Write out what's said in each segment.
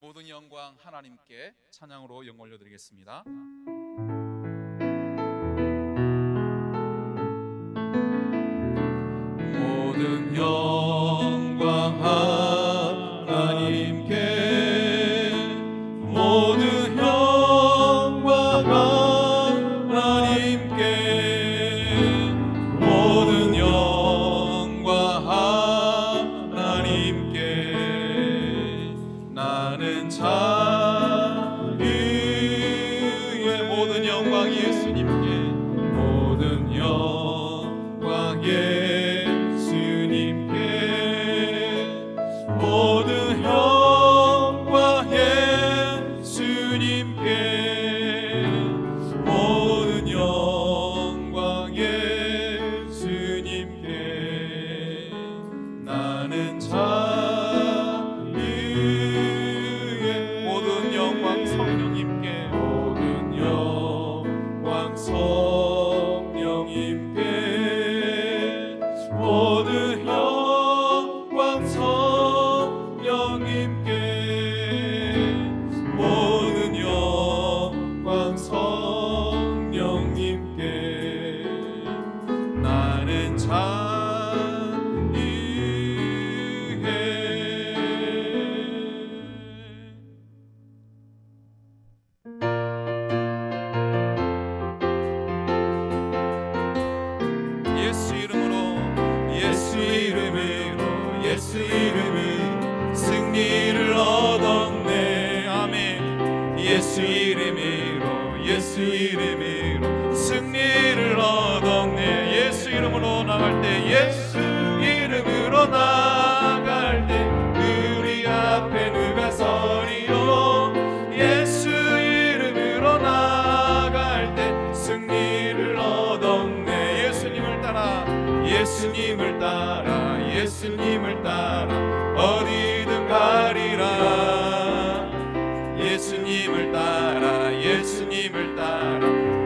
모든 영광 하나님께 찬양으로 영광 올려드리겠습니다. 모든 영광 하나님께, 모든 영광 하나님께, 모든 영광 하나님께. 나는 자유의 모든 영광 예수님께, 모든 영광 예수님께, 모든 영광 예수님께, 모든 영광 예수님께. 나는 자유의 모든 영광 성령님께, 모든 영광 성령님께, 모든 영광 성령님께, 모든 영광 성령님께. 나는 예수 이름으로 승리를 얻었네. 아멘. 예수 이름으로, 예수 이름으로 승리를 얻었네. 예수 이름으로 나갈 때, 예수 이름으로 나갈 때 우리 앞에 누가 서리요. 예수 이름으로 나갈 때 승리를 얻었네. 예수님을 따라, 예수님을 따라, 예수님을 따라 어디든 가리라. 예수님을 따라, 예수님을 따라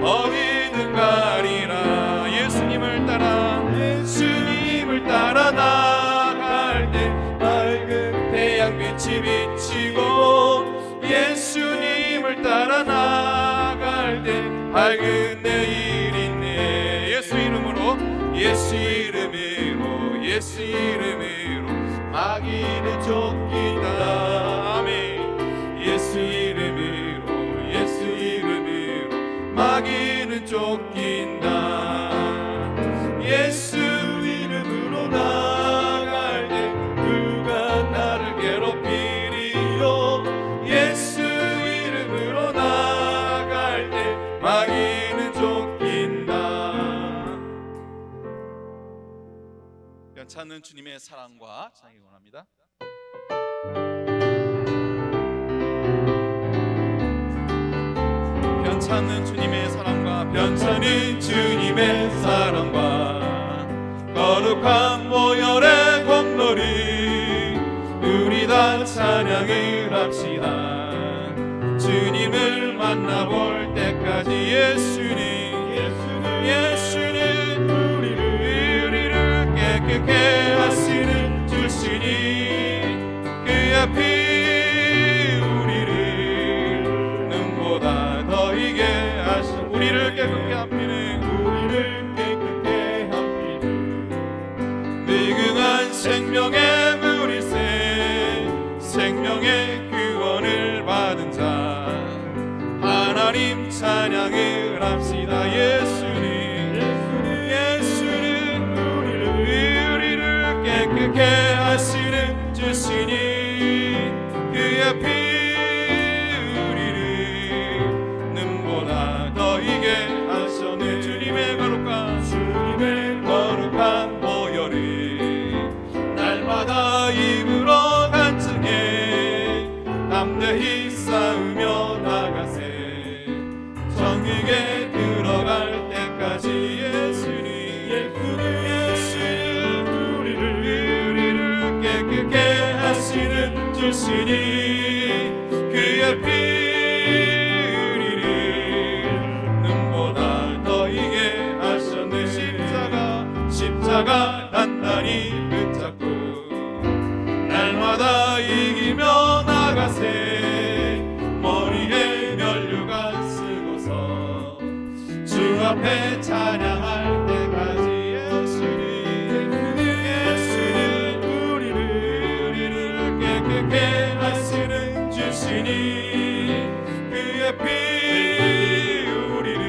어디든 가리라. 예수님을 따라, 예수님을 따라 나갈 때 밝은 태양빛이 비치고, 예수님을 따라 나갈 때 밝은 내일이 있네. 예수 이름으로, 예수 이름으로, 예수 이름으로 마귀는 쫓긴다. 아멘. 예수 이름으로, 예수 이름으로 마귀는 쫓긴다. 예수 이름으로 나갈 때 누가 나를 괴롭히리요. 예수 이름으로 나갈 때 마귀는 쫓긴다. 찾는 주님의 사랑과 찬양이 원합니다. 변찮는 주님의 사랑과, 변찮은 주님의 사랑과 거룩한 보혈의 공로를 우리 다 찬양을 합시다. 주님을 만나볼 때까지 예수님, 예수님 우리를 깨끗게 하시는 주시니, 그의 피 우리를 눈보다 더이게 하시, 우리를 깨끗게 합니다. 우리를 깨끗게 합니다. 미궁한 생명의 물이새, 생명의 구원을 받은 자 하나님 찬양을 합시다. 예수님, 깨끗게 하시는 주시니, 그의 피 우리를 눈보다 더이게 하셨네. 주님의 거룩한 보혈을 날마다 입으로 간증해 담대히 싸우며 나가세. 정육에 들어갈 때까지 예수님, 깨끗게 하시는 주시니, 그의 피 우리를 눈보다 더이게 하셨네. 십자가 단단히 붙잡고 날마다 이기며 나가세. 앞에 찬양할 때까지 예수는 우리를 깨끗게 하시는 주시니 그의 피 우리를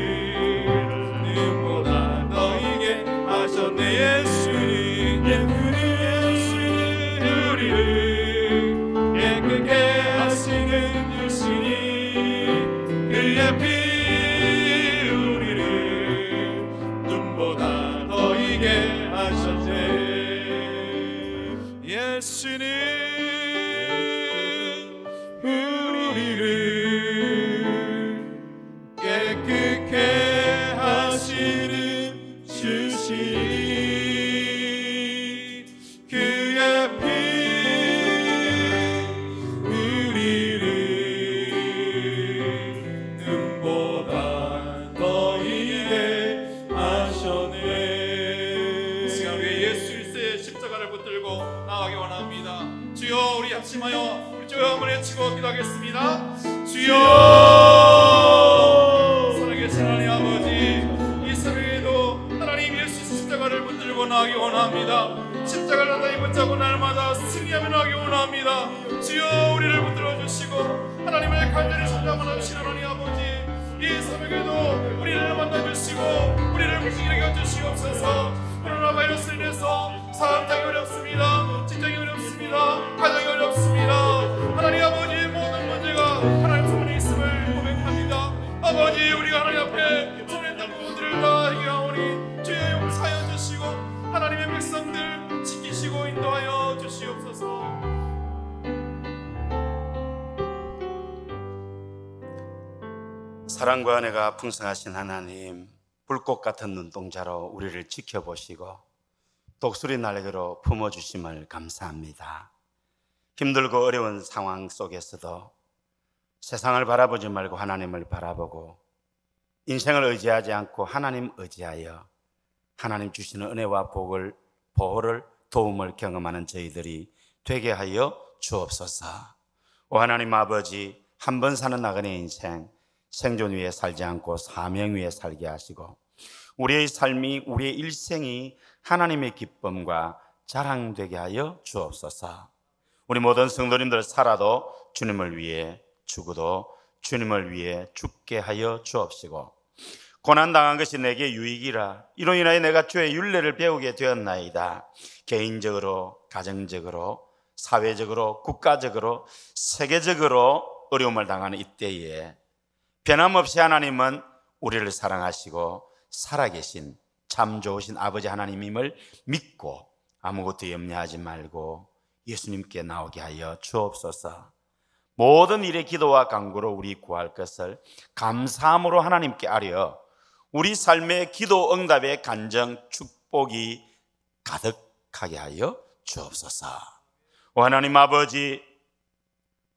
눈보다 너희게 하셨네. 예수는 우리를 깨끗게 하시는 주시니 그의 피 예수는 우리를 깨끗게 하시는 주시니 그의 피 우리를 눈보다 너희게 하셨네. 시간 위에 예수 그리스도의 십자가를 붙들고 나가기 원합니다. 주여, 우리 합심하여 우리 주여 한번 외치고 기도하겠습니다. 주여, 살아계신 하나님 아버지, 이 새벽에도 하나님 예수 십자가를 붙들고 나가기 원합니다. 십자가를 나다니 붙잡고 날마다 승리하며 나가기 원합니다. 주여, 우리를 붙들어 주시고 하나님을 간절히 찬양하는 하나님 아버지, 이 새벽에도 우리를 만나주시고 우리를 무시하게 해주시옵소서. 코로나 바이러스로 인해서 사업장이 어렵습니다. 직장이 어렵습니다. 가정이 어렵습니다. 하나님 아버지의 모든 문제가 하나님 손에 있음을 고백합니다. 아버지, 우리가 하나님 앞에 손에 든 부분들을 다 해결하오니 주여 용서하여 주시고 하나님의 백성들 지키시고 인도하여 주시옵소서. 사랑과 은혜가 풍성하신 하나님, 불꽃 같은 눈동자로 우리를 지켜보시고 독수리 날개로 품어주심을 감사합니다. 힘들고 어려운 상황 속에서도 세상을 바라보지 말고 하나님을 바라보고 인생을 의지하지 않고 하나님 의지하여 하나님 주시는 은혜와 복을, 보호를, 도움을 경험하는 저희들이 되게 하여 주옵소서. 오 하나님 아버지, 한 번 사는 나그네 인생 생존 위에 살지 않고 사명 위에 살게 하시고 우리의 삶이, 우리의 일생이 하나님의 기쁨과 자랑되게 하여 주옵소서. 우리 모든 성도님들 살아도 주님을 위해, 죽어도 주님을 위해 죽게 하여 주옵시고 고난당한 것이 내게 유익이라 이로 인하여 내가 주의 율례를 배우게 되었나이다. 개인적으로, 가정적으로, 사회적으로, 국가적으로, 세계적으로 어려움을 당하는 이때에 변함없이 하나님은 우리를 사랑하시고 살아계신 참 좋으신 아버지 하나님임을 믿고 아무것도 염려하지 말고 예수님께 나오게 하여 주옵소서. 모든 일의 기도와 간구로 우리 구할 것을 감사함으로 하나님께 아뢰어 우리 삶의 기도 응답의 간정 축복이 가득하게 하여 주옵소서. 오 하나님 아버지,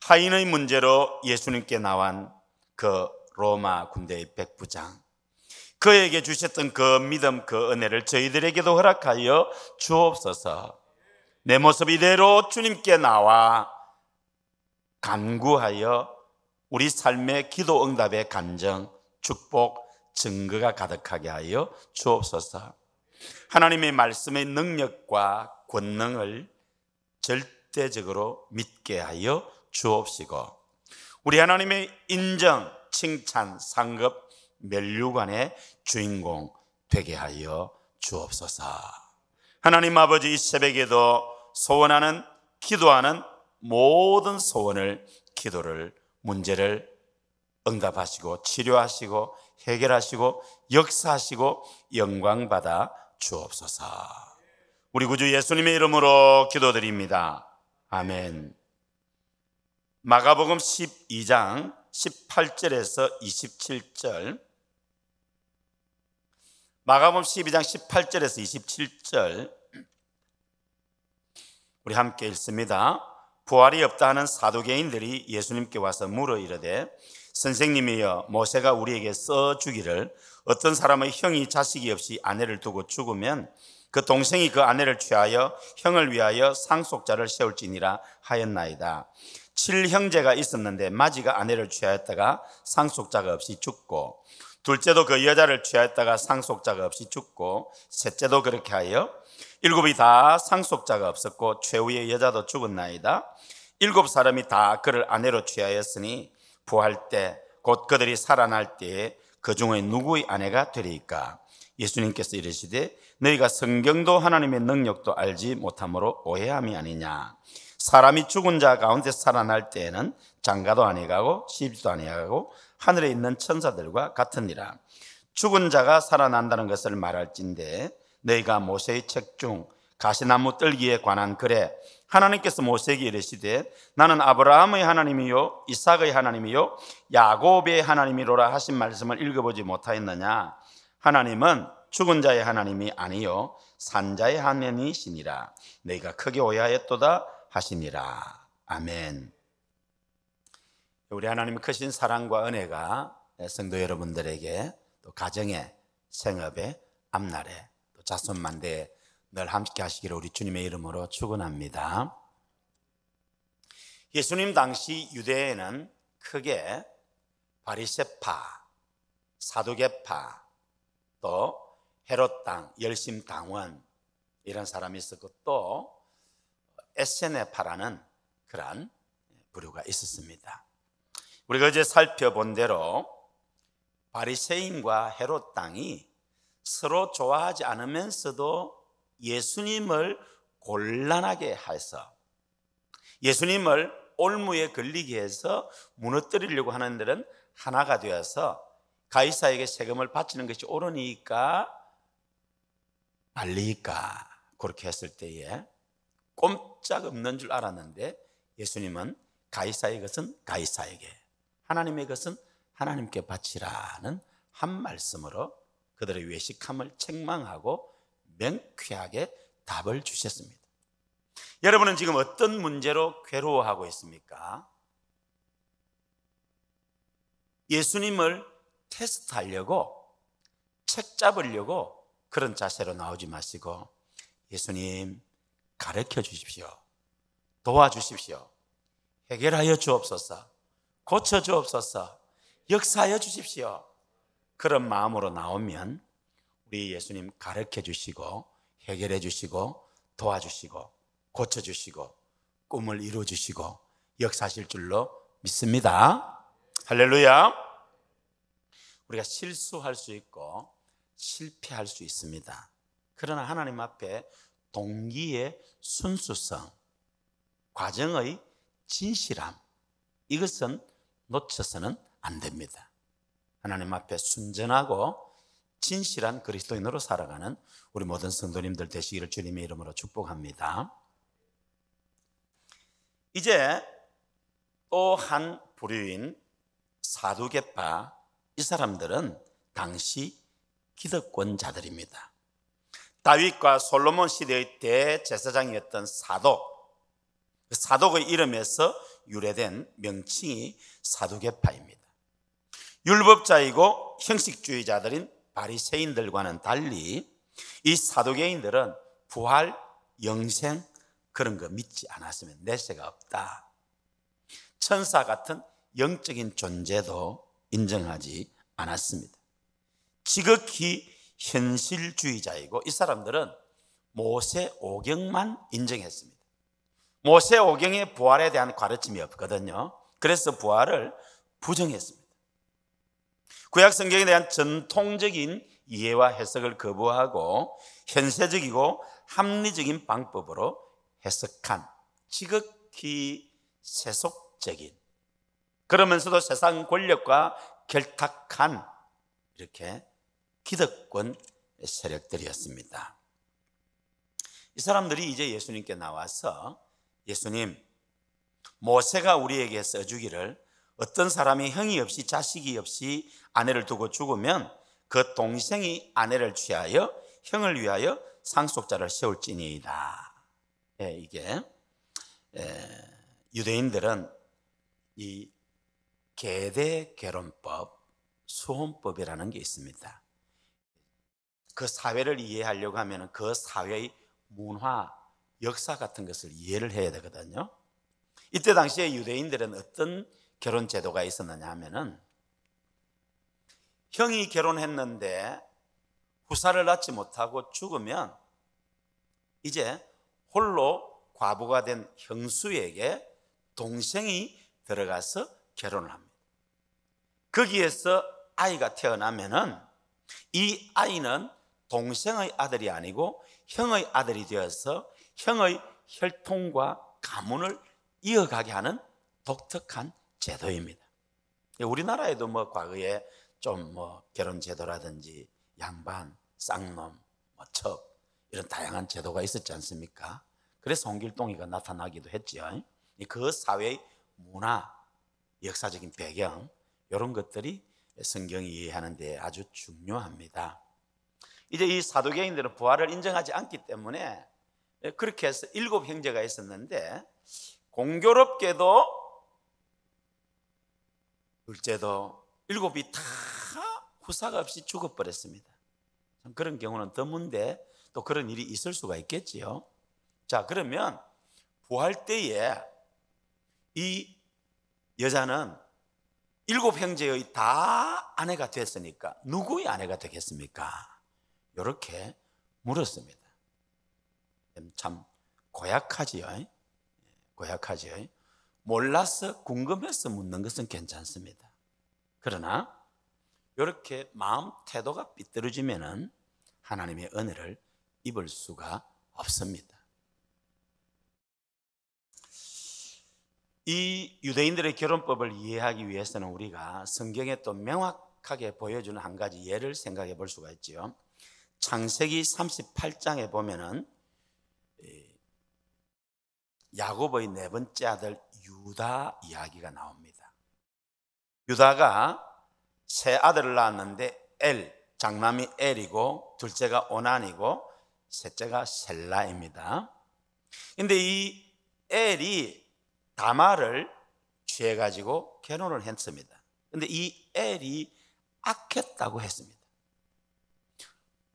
하인의 문제로 예수님께 나온 그 로마 군대의 백부장, 그에게 주셨던 그 믿음, 그 은혜를 저희들에게도 허락하여 주옵소서. 내 모습 이대로 주님께 나와 간구하여 우리 삶의 기도 응답의 간정, 축복, 증거가 가득하게 하여 주옵소서. 하나님의 말씀의 능력과 권능을 절대적으로 믿게 하여 주옵시고 우리 하나님의 인정, 칭찬, 상급, 면류관의 주인공 되게 하여 주옵소서. 하나님 아버지, 이 새벽에도 소원하는, 기도하는 모든 소원을, 기도를, 문제를 응답하시고 치료하시고 해결하시고 역사하시고 영광받아 주옵소서. 우리 구주 예수님의 이름으로 기도드립니다. 아멘. 마가복음 12장 18절에서 27절, 마가복음 12장 18절에서 27절 우리 함께 읽습니다. 부활이 없다 하는 사두개인들이 예수님께 와서 물어 이르되 선생님이여, 모세가 우리에게 써주기를 어떤 사람의 형이 자식이 없이 아내를 두고 죽으면 그 동생이 그 아내를 취하여 형을 위하여 상속자를 세울지니라 하였나이다. 7형제가 있었는데 마지가 아내를 취하였다가 상속자가 없이 죽고 둘째도 그 여자를 취하였다가 상속자가 없이 죽고, 셋째도 그렇게 하여 일곱이 다 상속자가 없었고 최후의 여자도 죽었나이다. 일곱 사람이 다 그를 아내로 취하였으니 부활 때 곧 그들이 살아날 때에 그 중에 누구의 아내가 되리이까? 예수님께서 이르시되 너희가 성경도 하나님의 능력도 알지 못함으로 오해함이 아니냐. 사람이 죽은 자 가운데 살아날 때에는 장가도 아니가고 시집도 아니가고 하늘에 있는 천사들과 같으니라. 죽은 자가 살아난다는 것을 말할진대 너희가 모세의 책 중 가시나무 뜰기에 관한 글에 하나님께서 모세에게 이르시되 나는 아브라함의 하나님이요 이삭의 하나님이요 야곱의 하나님이로라 하신 말씀을 읽어보지 못하였느냐. 하나님은 죽은 자의 하나님이 아니요 산자의 하나님이시니라. 너희가 크게 오해하였도다 하시니라. 아멘. 우리 하나님의 크신 사랑과 은혜가 성도 여러분들에게 또 가정에, 생업에, 앞날에, 또 자손만대에 늘 함께 하시기를 우리 주님의 이름으로 축원합니다. 예수님 당시 유대에는 크게 바리새파, 사두개파, 또 헤롯 당, 열심 당원 이런 사람이 있었고 또 에세네파라는 그런 부류가 있었습니다. 우리가 어제 살펴본 대로 바리새인과 헤롯 당이 서로 좋아하지 않으면서도 예수님을 곤란하게 해서 예수님을 올무에 걸리게 해서 무너뜨리려고 하는 데는 하나가 되어서 가이사에게 세금을 바치는 것이 옳으니까 말리니까 그렇게 했을 때에 꼼짝없는 줄 알았는데 예수님은 가이사의 것은 가이사에게, 하나님의 것은 하나님께 바치라는 한 말씀으로 그들의 외식함을 책망하고 명쾌하게 답을 주셨습니다. 여러분은 지금 어떤 문제로 괴로워하고 있습니까? 예수님을 테스트하려고, 책 잡으려고 그런 자세로 나오지 마시고 예수님 가르쳐 주십시오. 도와주십시오. 해결하여 주옵소서. 고쳐 주옵소서. 역사하여 주십시오. 그런 마음으로 나오면 우리 예수님 가르쳐 주시고 해결해 주시고 도와주시고 고쳐 주시고 꿈을 이루어 주시고 역사하실 줄로 믿습니다. 할렐루야. 우리가 실수할 수 있고 실패할 수 있습니다. 그러나 하나님 앞에 동기의 순수성, 과정의 진실함, 이것은 놓쳐서는 안 됩니다. 하나님 앞에 순전하고 진실한 그리스도인으로 살아가는 우리 모든 성도님들 되시기를 주님의 이름으로 축복합니다. 이제 또 한 부류인 사두개파, 이 사람들은 당시 기득권자들입니다. 다윗과 솔로몬 시대의 대제사장이었던 사독, 그 사독의 이름에서 유래된 명칭이 사두개파입니다. 율법자이고 형식주의자들인 바리새인들과는 달리 이 사두개인들은 부활, 영생 그런 거 믿지 않았으면 내세가 없다. 천사 같은 영적인 존재도 인정하지 않았습니다. 지극히 현실주의자이고 이 사람들은 모세오경만 인정했습니다. 모세오경의 부활에 대한 가르침이 없거든요. 그래서 부활을 부정했습니다. 구약 성경에 대한 전통적인 이해와 해석을 거부하고 현세적이고 합리적인 방법으로 해석한 지극히 세속적인, 그러면서도 세상 권력과 결탁한 이렇게 기득권 세력들이었습니다. 이 사람들이 이제 예수님께 나와서 예수님, 모세가 우리에게 써주기를 어떤 사람이 형이 없이 자식이 없이 아내를 두고 죽으면 그 동생이 아내를 취하여 형을 위하여 상속자를 세울지니이다. 이게 유대인들은 이 계대 결혼법, 수혼법이라는 게 있습니다. 그 사회를 이해하려고 하면 그 사회의 문화, 역사 같은 것을 이해를 해야 되거든요. 이때 당시에 유대인들은 어떤 결혼 제도가 있었느냐 하면은 형이 결혼했는데 후사를 낳지 못하고 죽으면 이제 홀로 과부가 된 형수에게 동생이 들어가서 결혼을 합니다. 거기에서 아이가 태어나면은 이 아이는 동생의 아들이 아니고 형의 아들이 되어서 형의 혈통과 가문을 이어가게 하는 독특한 제도입니다. 우리나라에도 뭐 과거에 좀 뭐 결혼 제도라든지 양반, 쌍놈, 첩 이런 다양한 제도가 있었지 않습니까? 그래서 홍길동이가 나타나기도 했죠. 그 사회의 문화, 역사적인 배경 이런 것들이 성경이 이해하는 데 아주 중요합니다. 이제 이 사도계인들은 부활을 인정하지 않기 때문에 그렇게 해서 7 형제가 있었는데 공교롭게도 둘째도 7이 다 후사가 없이 죽어버렸습니다. 그런 경우는 드문데 또 그런 일이 있을 수가 있겠지요. 자, 그러면 부활 때에 이 여자는 7 형제의 다 아내가 됐으니까 누구의 아내가 되겠습니까? 이렇게 물었습니다. 참 고약하지요. 고약하지요. 몰라서 궁금해서 묻는 것은 괜찮습니다. 그러나 이렇게 마음 태도가 삐뚤어지면은 하나님의 은혜를 입을 수가 없습니다. 이 유대인들의 결혼법을 이해하기 위해서는 우리가 성경에 또 명확하게 보여주는 한 가지 예를 생각해 볼 수가 있죠. 창세기 38장에 보면은 야곱의 4번째 아들 유다 이야기가 나옵니다. 유다가 세 아들을 낳았는데 장남이 엘이고 둘째가 오난이고 셋째가 셀라입니다. 그런데 이 엘이 다말을 취해가지고 결혼을 했습니다. 그런데 이 엘이 악했다고 했습니다.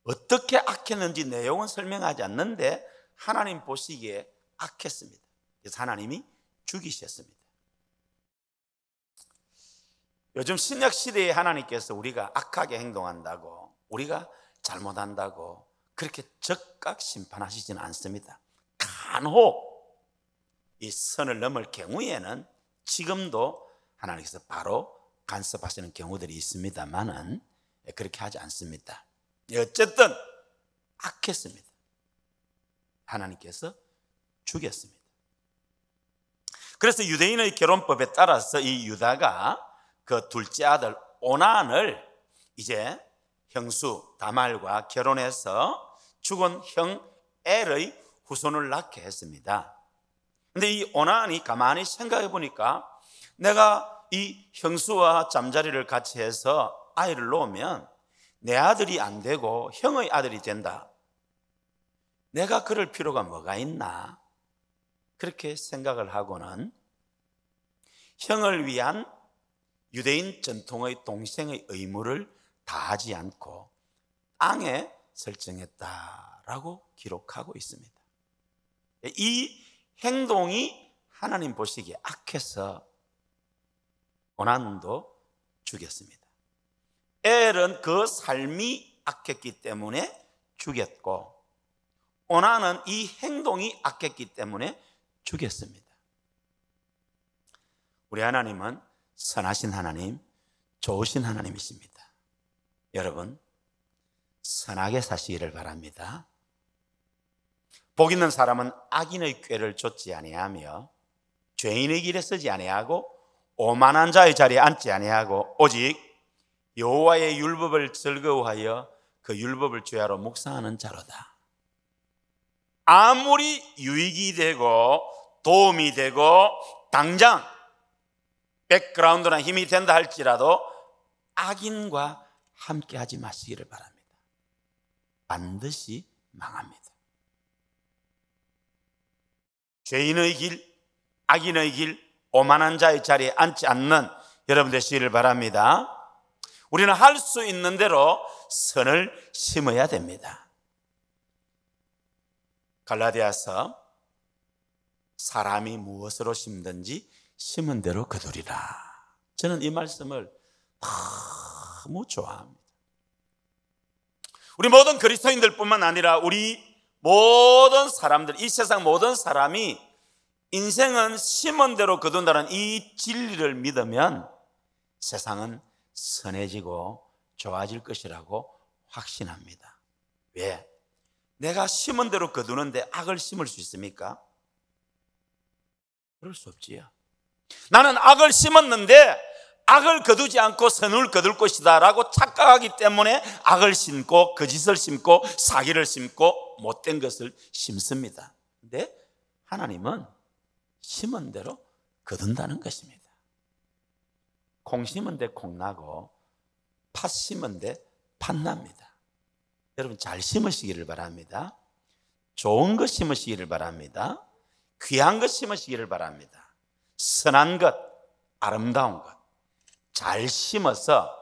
어떻게 악했는지 내용은 설명하지 않는데 하나님 보시기에 악했습니다. 그래서 하나님이 죽이셨습니다. 요즘 신약 시대에 하나님께서 우리가 악하게 행동한다고, 우리가 잘못한다고 그렇게 즉각 심판하시지는 않습니다. 간혹 이 선을 넘을 경우에는 지금도 하나님께서 바로 간섭하시는 경우들이 있습니다만은 그렇게 하지 않습니다. 어쨌든 악했습니다. 하나님께서 죽였습니다. 그래서 유대인의 결혼법에 따라서 이 유다가 그 둘째 아들 오난을 이제 형수 다말과 결혼해서 죽은 형 엘의 후손을 낳게 했습니다. 그런데 이 오난이 가만히 생각해 보니까 내가 이 형수와 잠자리를 같이 해서 아이를 놓으면 내 아들이 안 되고 형의 아들이 된다. 내가 그럴 필요가 뭐가 있나? 그렇게 생각을 하고는 형을 위한 유대인 전통의 동생의 의무를 다하지 않고 땅에 설정했다라고 기록하고 있습니다. 이 행동이 하나님 보시기에 악해서 오난도 죽였습니다. 엘은 그 삶이 악했기 때문에 죽였고 오난은 이 행동이 악했기 때문에 죽였습니다. 우리 하나님은 선하신 하나님, 좋으신 하나님이십니다. 여러분, 선하게 사시기를 바랍니다. 복 있는 사람은 악인의 꾀를 좇지 아니하며 죄인의 길에 서지 아니하고 오만한 자의 자리에 앉지 아니하고 오직 여호와의 율법을 즐거워하여 그 율법을 죄하러 묵상하는 자로다. 아무리 유익이 되고 도움이 되고 당장 백그라운드나 힘이 된다 할지라도 악인과 함께 하지 마시기를 바랍니다. 반드시 망합니다. 죄인의 길, 악인의 길, 오만한 자의 자리에 앉지 않는 여러분 되시기를 바랍니다. 우리는 할 수 있는 대로 선을 심어야 됩니다. 갈라디아서 사람이 무엇으로 심든지 심은 대로 거두리라. 저는 이 말씀을 너무 좋아합니다. 우리 모든 그리스도인들뿐만 아니라 우리 모든 사람들, 이 세상 모든 사람이 인생은 심은 대로 거둔다는 이 진리를 믿으면 세상은 선해지고 좋아질 것이라고 확신합니다. 왜? 내가 심은 대로 거두는데 악을 심을 수 있습니까? 그럴 수 없지요. 나는 악을 심었는데 악을 거두지 않고 선을 거둘 것이다 라고 착각하기 때문에 악을 심고 거짓을 심고 사기를 심고 못된 것을 심습니다. 근데 하나님은 심은 대로 거둔다는 것입니다. 콩 심은 데 콩 나고 팥 심은 데 팥 납니다. 여러분 잘 심으시기를 바랍니다. 좋은 것 심으시기를 바랍니다. 귀한 것 심으시기를 바랍니다. 선한 것, 아름다운 것 잘 심어서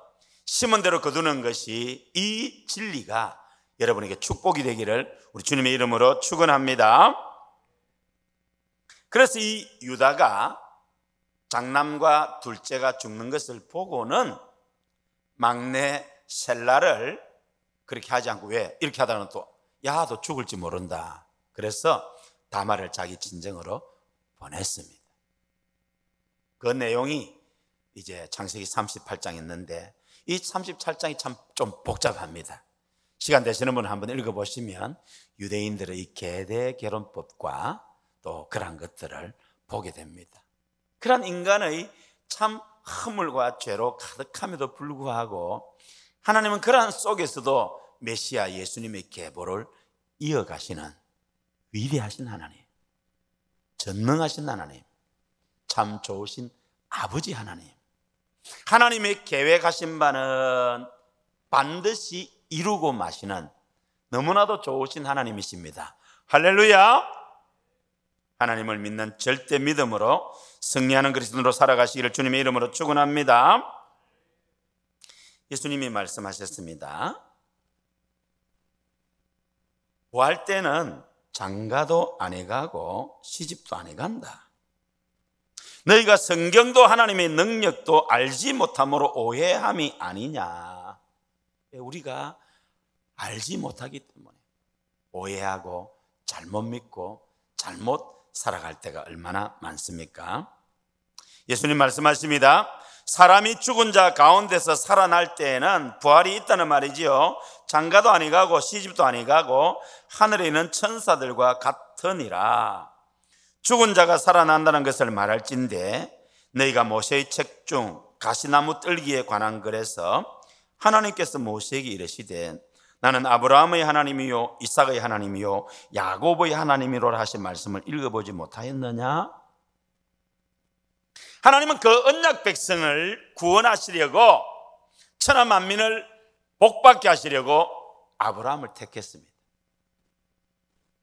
심은 대로 거두는 것이, 이 진리가 여러분에게 축복이 되기를 우리 주님의 이름으로 축원합니다. 그래서 이 유다가 장남과 둘째가 죽는 것을 보고는 막내 셀라를 그렇게 하지 않고, 왜? 이렇게 하다가는 또 야, 너 죽을지 모른다. 그래서 다말을 자기 친정으로 보냈습니다. 그 내용이 이제 창세기 38장 있는데 이 38장이 참 좀 복잡합니다. 시간 되시는 분은 한번 읽어보시면 유대인들의 이 계대 결혼법과 또 그런 것들을 보게 됩니다. 그런 인간의 참 허물과 죄로 가득함에도 불구하고 하나님은 그러한 속에서도 메시아 예수님의 계보를 이어가시는 위대하신 하나님, 전능하신 하나님, 참 좋으신 아버지 하나님, 하나님의 계획하신 바는 반드시 이루고 마시는 너무나도 좋으신 하나님이십니다. 할렐루야! 하나님을 믿는 절대 믿음으로 승리하는 그리스도인으로 살아가시기를 주님의 이름으로 축원합니다. 예수님이 말씀하셨습니다. 구할 때는 장가도 안 해가고 시집도 안 해간다. 너희가 성경도 하나님의 능력도 알지 못함으로 오해함이 아니냐. 우리가 알지 못하기 때문에 오해하고 잘못 믿고 잘못 살아갈 때가 얼마나 많습니까? 예수님 말씀하십니다. 사람이 죽은 자 가운데서 살아날 때에는 부활이 있다는 말이지요. 장가도 아니 가고 시집도 아니 가고 하늘에 있는 천사들과 같으니라. 죽은 자가 살아난다는 것을 말할진대 너희가 모세의 책 중 가시나무 뜰기에 관한 글에서 하나님께서 모세에게 이르시되 나는 아브라함의 하나님이요 이삭의 하나님이요 야곱의 하나님이로라 하신 말씀을 읽어보지 못하였느냐? 하나님은 그 언약 백성을 구원하시려고 천하 만민을 복받게 하시려고 아브라함을 택했습니다.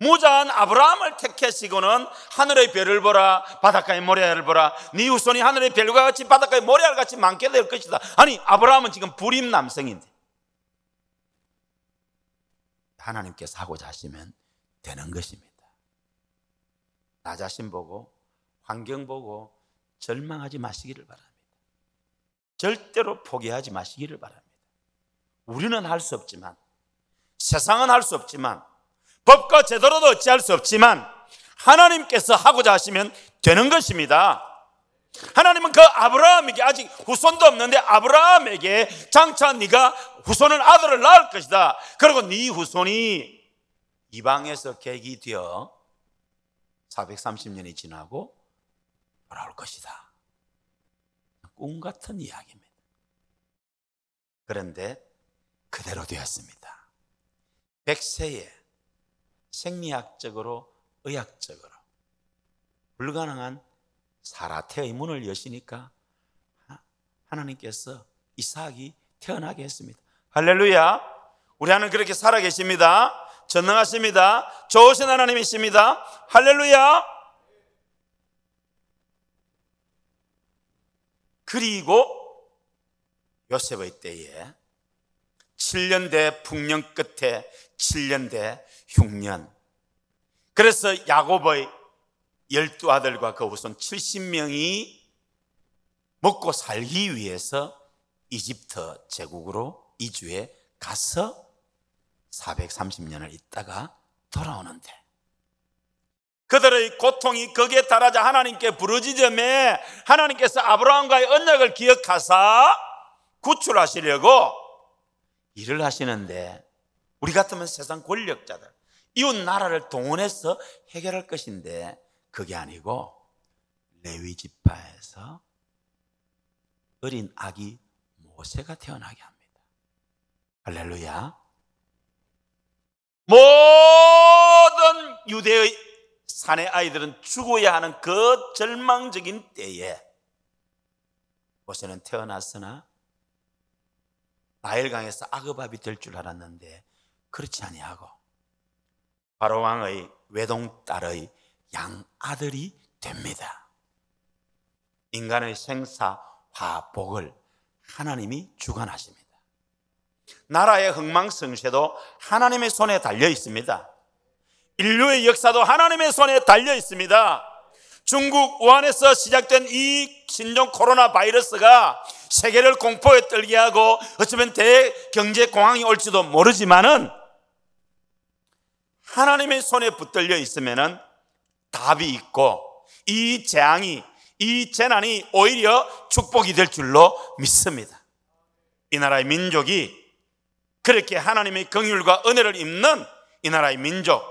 무자한 아브라함을 택하시고는 하늘의 별을 보라 바닷가의 모래알을 보라 네 후손이 하늘의 별과 같이 바닷가의 모래알 같이 많게 될 것이다. 아니 아브라함은 지금 불임 남성인데 하나님께서 하고자 하시면 되는 것입니다. 나 자신 보고 환경 보고 절망하지 마시기를 바랍니다. 절대로 포기하지 마시기를 바랍니다. 우리는 할 수 없지만 세상은 할 수 없지만 법과 제도로도 어찌할 수 없지만 하나님께서 하고자 하시면 되는 것입니다. 하나님은 그 아브라함에게 아직 후손도 없는데 아브라함에게 장차 네가 후손을 아들을 낳을 것이다. 그리고 네 후손이 이방에서 객이 되어 430년이 지나고 돌아올 것이다. 꿈 같은 이야기입니다. 그런데 그대로 되었습니다. 100세에 생리학적으로 의학적으로 불가능한 사라태의 문을 여시니까 하나님께서 이삭이 태어나게 했습니다. 할렐루야. 우리 하나님 그렇게 살아계십니다. 전능하십니다. 좋으신 하나님이십니다. 할렐루야. 그리고 요셉의 때에 7년대 풍년 끝에 7년대 흉년, 그래서 야곱의 12아들과 그 후손 70명이 먹고 살기 위해서 이집트 제국으로 이주해 가서 430년을 있다가 돌아오는데, 그들의 고통이 거기에 달하자 하나님께 부르짖음에 하나님께서 아브라함과의 언약을 기억하사 구출하시려고 일을 하시는데, 우리 같으면 세상 권력자들, 이웃 나라를 동원해서 해결할 것인데 그게 아니고 레위 지파에서 어린 아기 모세가 태어나게 합니다. 할렐루야. 모든 유대의 사내 아이들은 죽어야 하는 그 절망적인 때에 모세는 태어났으나 나일강에서 아그밥이 될 줄 알았는데 그렇지 아니하고 바로 왕의 외동딸의 양아들이 됩니다. 인간의 생사 화복을 하나님이 주관하십니다. 나라의 흥망성쇠도 하나님의 손에 달려 있습니다. 인류의 역사도 하나님의 손에 달려 있습니다. 중국 우한에서 시작된 이 신종 코로나 바이러스가 세계를 공포에 떨게 하고 어쩌면 대경제 공황이 올지도 모르지만은 하나님의 손에 붙들려 있으면은 답이 있고 이 재앙이, 이 재난이 오히려 축복이 될 줄로 믿습니다. 이 나라의 민족이 그렇게 하나님의 긍휼과 은혜를 입는 이 나라의 민족,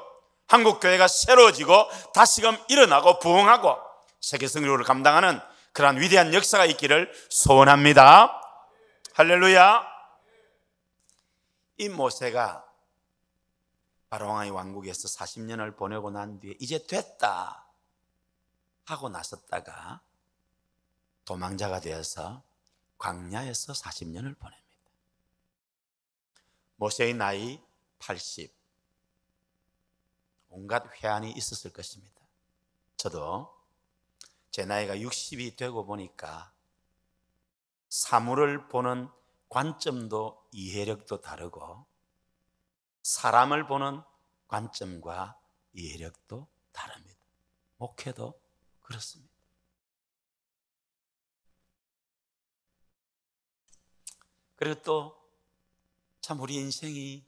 한국교회가 새로워지고 다시금 일어나고 부흥하고 세계 선교를 감당하는 그러한 위대한 역사가 있기를 소원합니다. 할렐루야. 이 모세가 바로왕의 왕국에서 40년을 보내고 난 뒤에 이제 됐다 하고 나섰다가 도망자가 되어서 광야에서 40년을 보냅니다. 모세의 나이 80, 온갖 회한이 있었을 것입니다. 저도 제 나이가 60이 되고 보니까 사물을 보는 관점도 이해력도 다르고 사람을 보는 관점과 이해력도 다릅니다. 목회도 그렇습니다. 그리고 또 참 우리 인생이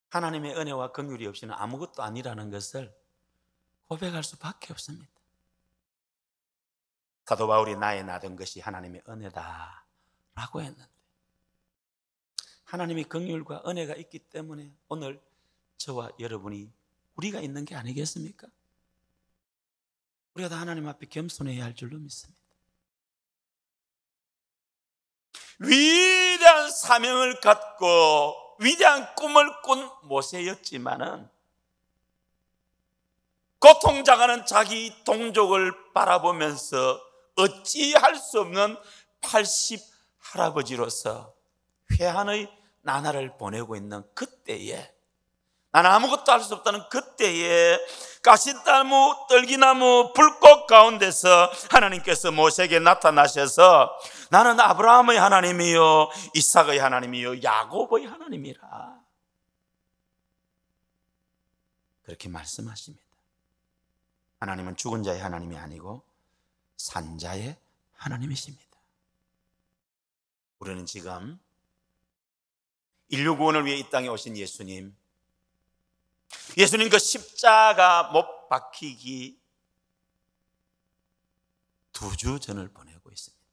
하나님의 은혜와 긍휼이 없이는 아무것도 아니라는 것을 고백할 수밖에 없습니다. 사도 바울이 나의 나던 것이 하나님의 은혜다 라고 했는데, 하나님의 긍휼과 은혜가 있기 때문에 오늘 저와 여러분이 우리가 있는 게 아니겠습니까? 우리가 다 하나님 앞에 겸손해야 할 줄로 믿습니다. 위대한 사명을 갖고 위대한 꿈을 꾼 모세였지만은 고통당하는 자기 동족을 바라보면서 어찌할 수 없는 80 할아버지로서 회한의 나날을 보내고 있는 그때에, 나는 아무것도 할 수 없다는 그때에 가시나무, 떨기나무, 불꽃 가운데서 하나님께서 모세에게 나타나셔서 나는 아브라함의 하나님이요 이삭의 하나님이요 야곱의 하나님이라 그렇게 말씀하십니다. 하나님은 죽은 자의 하나님이 아니고 산 자의 하나님이십니다. 우리는 지금 인류 구원을 위해 이 땅에 오신 예수님 그 십자가 못 박히기 2주 전을 보내고 있습니다.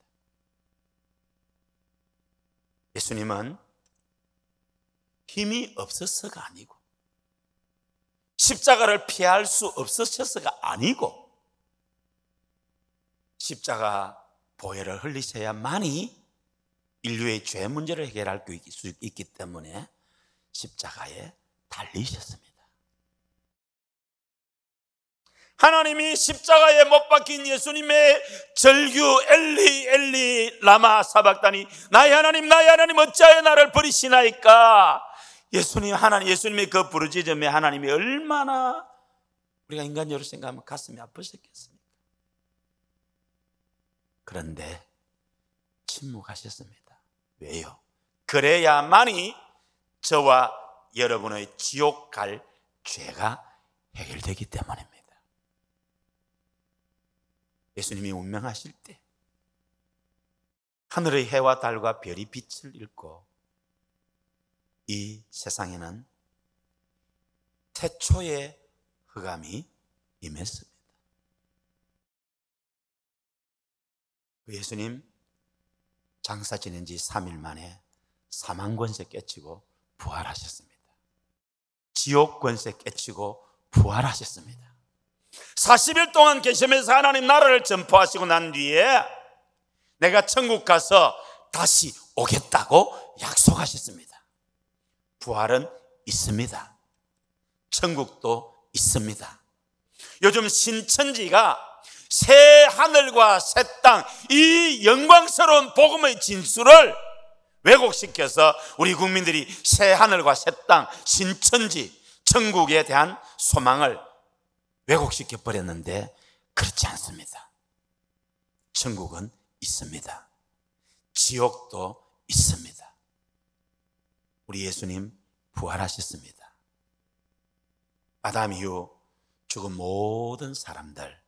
예수님은 힘이 없어서가 아니고 십자가를 피할 수 없으셔서가 아니고 십자가 보혈을 흘리셔야만이 인류의 죄 문제를 해결할 수 있기 때문에 십자가에 달리셨습니다. 하나님이 십자가에 못 박힌 예수님의 절규 엘리 엘리 라마 사박다니 나의 하나님 어찌하여 나를 버리시나이까. 예수님의 그 부르짖음에 하나님이 얼마나 우리가 인간적으로 생각하면 가슴이 아프셨겠습니까? 그런데 침묵하셨습니다. 왜요? 그래야만이 저와 여러분의 지옥 갈 죄가 해결되기 때문입니다. 예수님이 운명하실 때 하늘의 해와 달과 별이 빛을 잃고 이 세상에는 태초의 흑암이 임했습니다. 예수님 장사 지낸 지 3일 만에 사망 권세 깨치고 부활하셨습니다. 지옥 권세 깨치고 부활하셨습니다. 40일 동안 계시면서 하나님 나라를 전포하시고 난 뒤에 내가 천국 가서 다시 오겠다고 약속하셨습니다. 부활은 있습니다. 천국도 있습니다. 요즘 신천지가 새 하늘과 새 땅, 이 영광스러운 복음의 진수를 왜곡시켜서 우리 국민들이 새 하늘과 새 땅, 신천지, 천국에 대한 소망을 왜곡시켜 버렸는데 그렇지 않습니다. 천국은 있습니다. 지옥도 있습니다. 우리 예수님 부활하셨습니다. 아담 이후 죽은 모든 사람들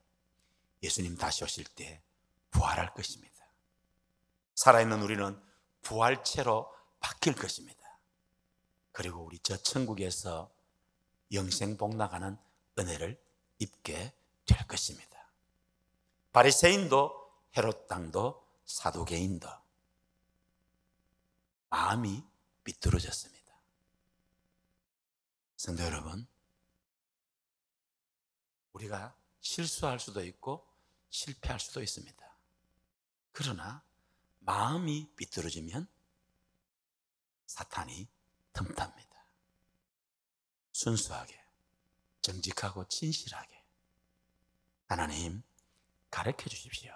예수님 다시 오실 때 부활할 것입니다. 살아있는 우리는 부활체로 바뀔 것입니다. 그리고 우리 저 천국에서 영생 복락하는 은혜를 입게 될 것입니다. 바리새인도 헤롯 당도 사두개인도 마음이 비뚤어졌습니다. 성도 여러분, 우리가 실수할 수도 있고 실패할 수도 있습니다. 그러나 마음이 비뚤어지면 사탄이 틈탑니다. 순수하게, 정직하고 진실하게 하나님 가르쳐 주십시오.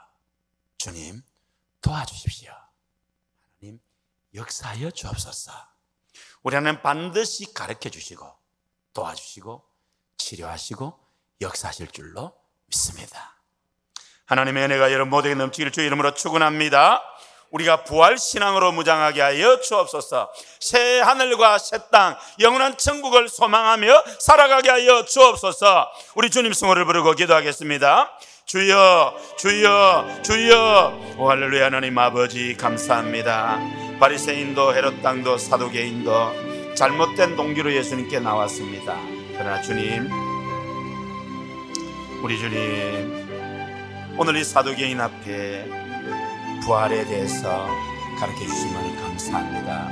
주님 도와주십시오. 하나님 역사하여 주옵소서. 우리 하나님 반드시 가르쳐 주시고 도와주시고 치료하시고 역사하실 줄로 믿습니다. 하나님의 은혜가 여러분 모두에게 넘치기를 주의 이름으로 축원합니다. 우리가 부활신앙으로 무장하게 하여 주옵소서. 새 하늘과 새 땅, 영원한 천국을 소망하며 살아가게 하여 주옵소서. 우리 주님 승호를 부르고 기도하겠습니다. 주여 주여 주여. 오 할렐루야. 하나님 아버지 감사합니다. 바리새인도 헤롯 당도 사두개인도 잘못된 동기로 예수님께 나왔습니다. 그러나 주님, 우리 주님, 오늘 이 사두개인 앞에 부활에 대해서 가르쳐 주시면 감사합니다.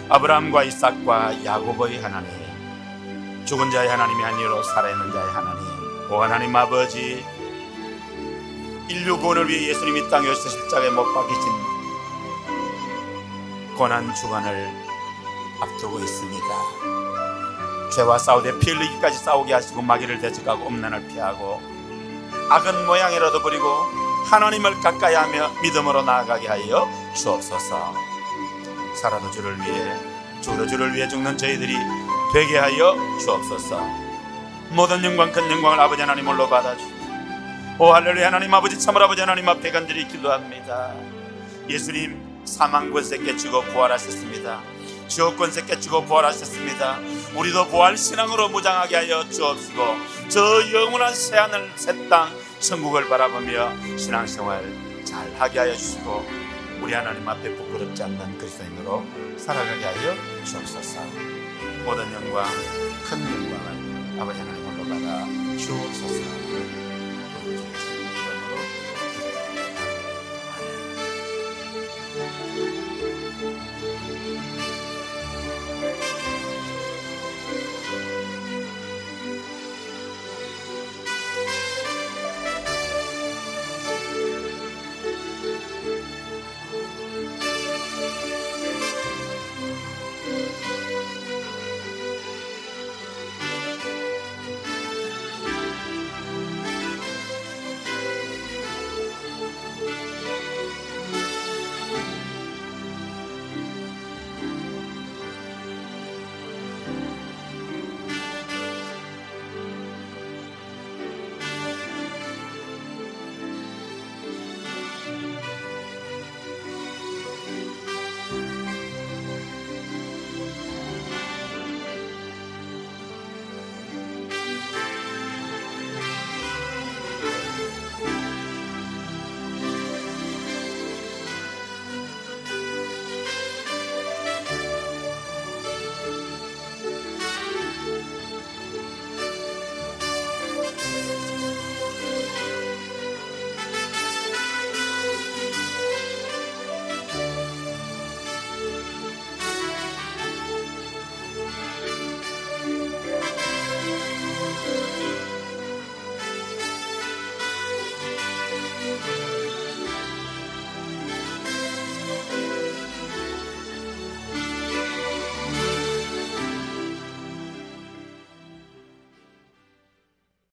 아브라함과 이삭과 야곱의 하나님, 죽은 자의 하나님이 아니로 살아있는 자의 하나님, 오 하나님 아버지, 인류 구원을 위해 예수님이 땅에 오셔서 십자가에 못 박히신 고난 주간을 앞두고 있습니다. 죄와 싸우되 피 흘리기까지 싸우게 하시고 마귀를 대적하고 엄난을 피하고 악은 모양이라도 버리고 하나님을 가까이 하며 믿음으로 나아가게 하여 주옵소서. 살아도 주를 위해, 죽어도 주를 위해 죽는 저희들이 되게 하여 주옵소서. 모든 영광 큰 영광을 아버지 하나님 홀로 받아주시옵소서. 오 할렐루야. 하나님 아버지, 참으로 아버지 하나님 앞에 간절히 기도합니다. 예수님 사망 권세 깨치고 부활하셨습니다. 지옥 권세 깨치고 부활하셨습니다. 우리도 부활 신앙으로 무장하게 하여 주옵시고 저 영원한 새하늘 새 땅 천국을 바라보며 신앙생활 잘 하게 하여 주시고 우리 하나님 앞에 부끄럽지 않는 그리스도인으로 살아가게 하여 주옵소서. 모든 영광 큰 영광을 아버지 하나님 홀로 받아 주옵소서.